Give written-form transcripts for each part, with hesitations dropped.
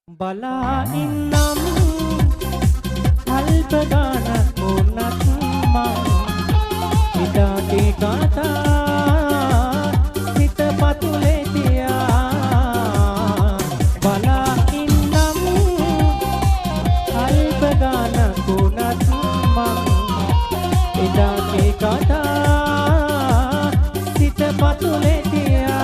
බලා ඉන්නම් අල්ප ගානක් වුණත් මං හිතාටි කතා සිත පතුලේ තියා බලා ඉන්නම් අල්ප ගානක් වුණත් මං හිතාටි කතා සිත පතුලේ තියා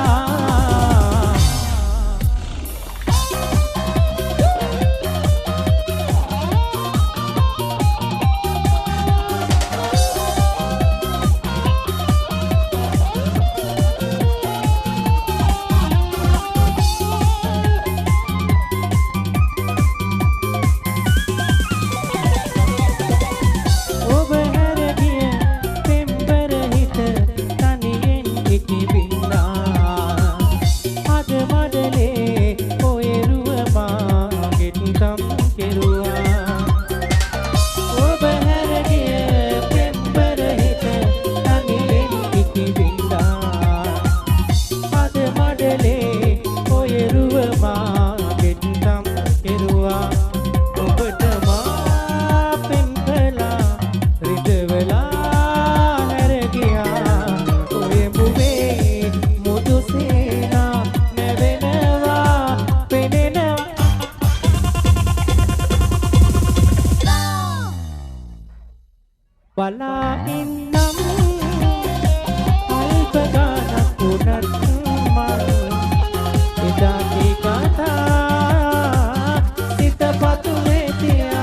බලා ඉන්නම් අල්ප ගානක් වුණත් මං එදාටි කතා සිත පතුලේ තියා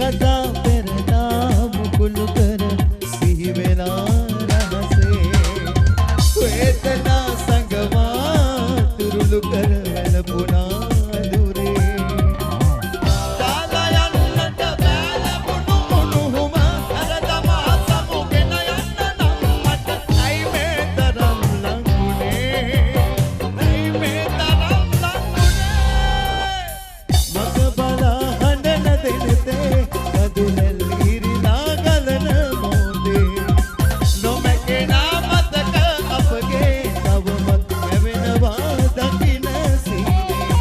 කතා පෙරදා මුකුළු කර සිහි වෙලා රහසේ වේදනා සංගවා තුරුළු කර වැළපුණා දුරේ දාලා යන්නට බැලපුණු මුණුහුම අර තමා සමුගෙන යන්න නම් මට ඇයි මේ තරම් ලඟුනේ ඇයි මේ තරම් ලඟුනේ මග බලා හඬන දෙනතේ කදුලෙල් ඉරිලා ගලන මොදේ නොමැකෙනා මතක අපගේ තවමත් නැවෙනවා දකින සීනේ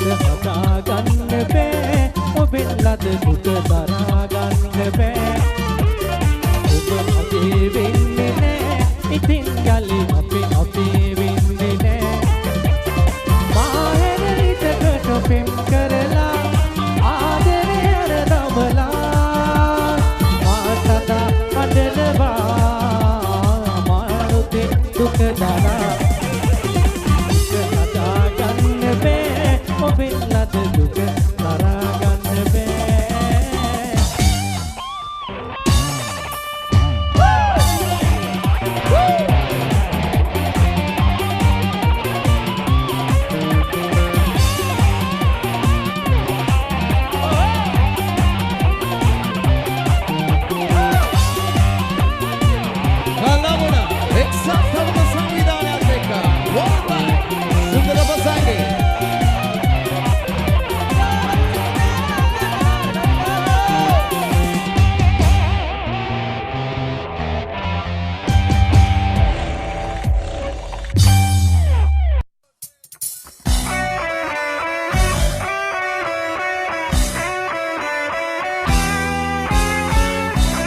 හදාගන්න බෑ ඔබෙන් ලද දුක දරාගන්න බෑ ඔබ අපේ වෙන්නේ නෑ ඉතින් යලි අපේ වෙන්නේ නෑ මාහෙර විතකට පෙම් කරලා ආදරේ රදවලා මා සදා අඬනවා මාරුතේ දුක දරා හදාගන්න බෑ ඔබෙන් ලද දුක දරාගන්න බෑ Kalamuna එක්සත් සමග සංවිධානයත් එක්ක වෝල්බයි සුන්දර පසංගේ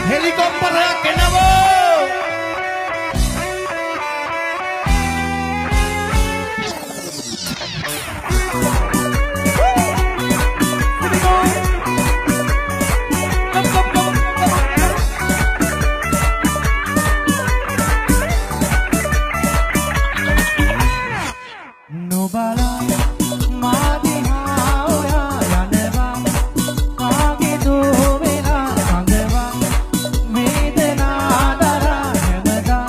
හෙලිකොප්ටරයක් එනවා නොබලා මා දිහා ඔයා යනවා කාගේ දෝ වෙලා සංගවා වේදනා දරා හැමදා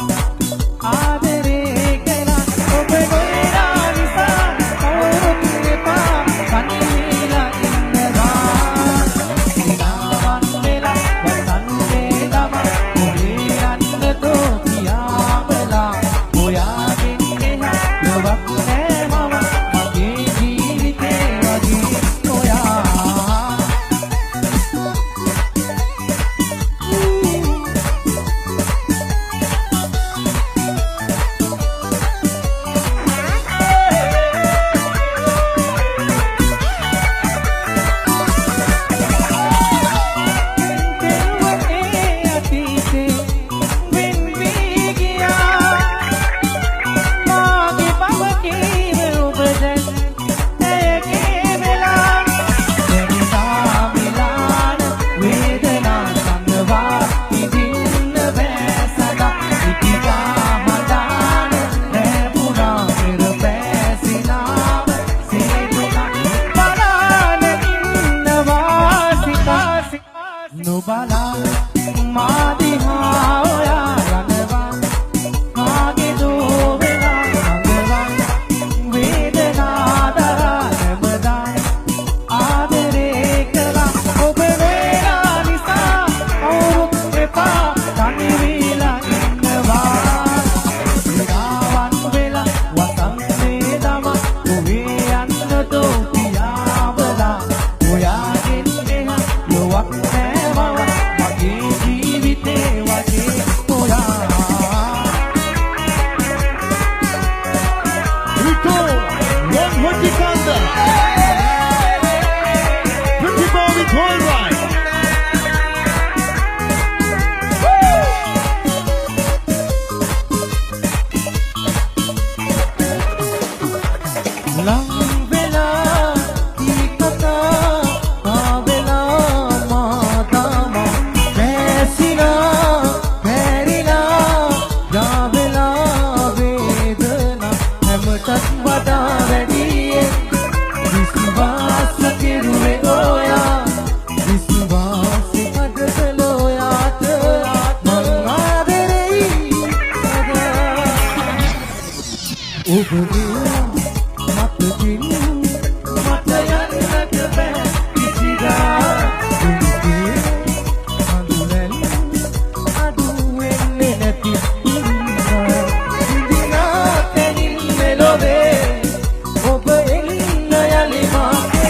ආදරේ කළා ඔබ ගොඩා නිසා කවුරුත් එපා කන්නේලා ඉන්නවා සිනාවන් වෙලා වසන්තේ දම ඔබේ යන්න දෝ කියාවලා ඔයාගෙන් එහා ලොවක් නෑ මම මගේ ජීවිතේ වගේ ඔයා දෙවනේ අතීතේ වෙන් වී ගියා මාගේ පවකීව ඔබ දැන් ඇයගේ වෙලා දෙවිතා මිලාන වේදනා සංගවා ඉදින්න බෑ සදා ඉතිකා හදාන ලැබුණා පෙර පැසිනාව සේදුනා බලාන ඉන්නවා සිතාසි නොබලා මා දිහා ඔයා යනවා කාගේ දෝ වෙලා සංගවා වේදනා දරා හැමදා ආදරේ කළා ඔබ වෙලා නිසා කවුරුත් එපා තනි වෙලා ඉන්නවා සිනාවන් වෙලා වසන්තේ දම ඔබේ යන්න දෝ පියාවලා ඔයාගෙන් එහා ලොවක් නෑ මම මගේ ජීවිතේ වගේ ඔයා Rico Ron Hortikanda Pretty boy with Wallbite ලං වෙලා කීකතා ආවෙලා මාතාම පැසිලා පැරිලා ජාවෙලා වේදනා හැමතත් වඩා වැඩියෙන් විශ්වාස කෙරුවේ ඔයා විශ්වාස අදකල ඔයාට මං ආදරෙයි සදා ඔබගේ මතකින් මට යන්නට බෑ කිසිදා දුකේ හඳුනන අඩු වෙන්නේ නැති ඉන්නා ඉඳිනා තැනින් මෙලොවේ ඔබ එන්න යලි මාගේ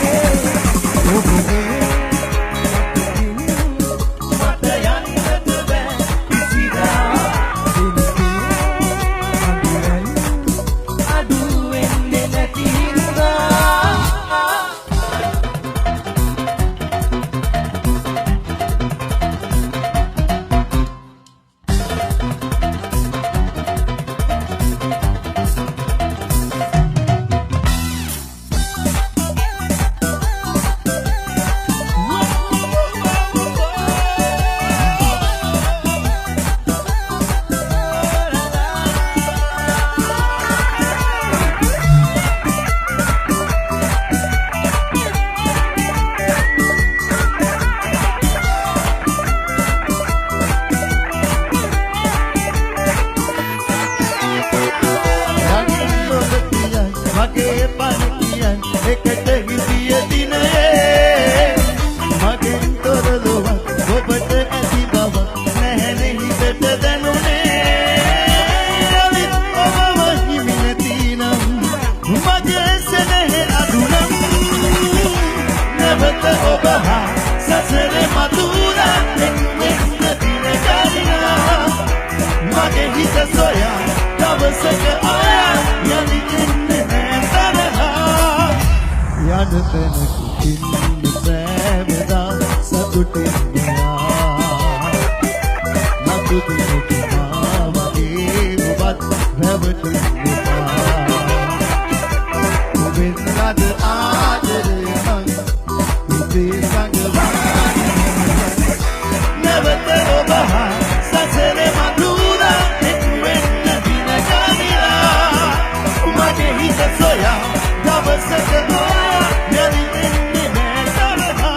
එකට හිටිය දිනයේ මගෙන් තොර ලොවක් ඔබට ඇති බව නැහැනේ හිතට දැනුනේ ඇවිත් ඔබව හිමි නැතිනම් මගේ සෙනෙහ අඩුනම් නැවත ඔබ හා සසරේ මතුරා එන්න දින ගානිනා මගේ හිත සොයා දවසක ආයා යලි එන්නේ නෑ තරහා යන තැනක ඉන්න සෑමදා සතුටින් මෙයා මතු දිනක මාවගේ ඔබත් රැවටෙන්න එපා ඔබෙන් අද ආදරය මං හිතේ සංගවානි නැවත ඔබ හා සසරේ මතුරා එන්න දින ගානිලා මගේ හිත සොයා දවසක ආයා යලි එන්නේ නෑ තරහා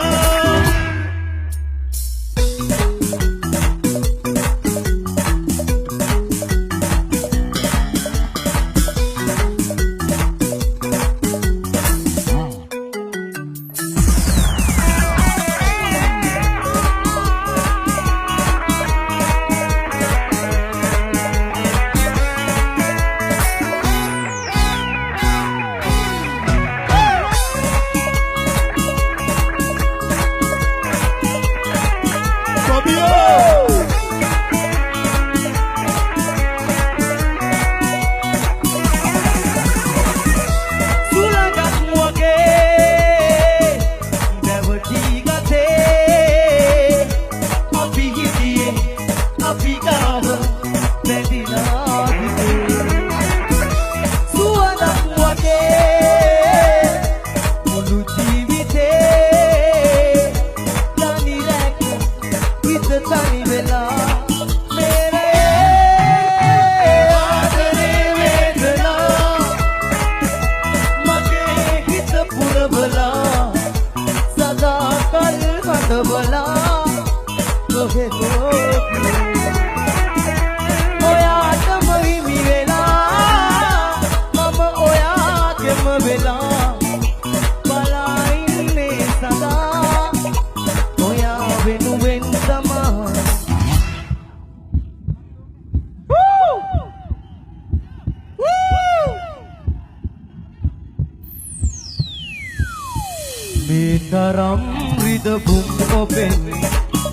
තරම් රිදපුම් ඔබෙන්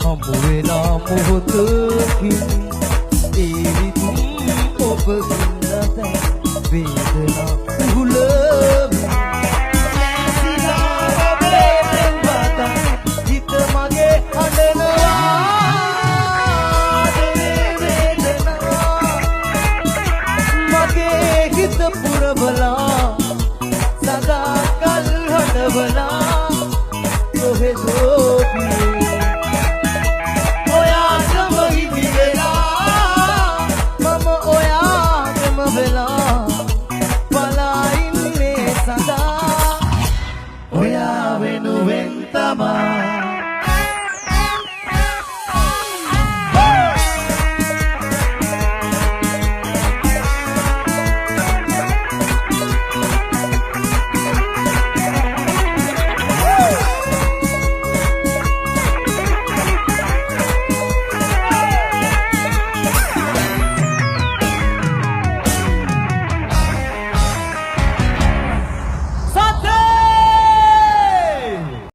හමු වෙලා මොහොතකින් ඒ විදුම් ඔබ සින්නත වේදනා උහුලමින් නැසිලා ඔබේ පෙම්වත හිත මගේ හඬනවා වේදනා මගේ හිත පුරබලා සදා කල් හඬවලා Oya venuven tamar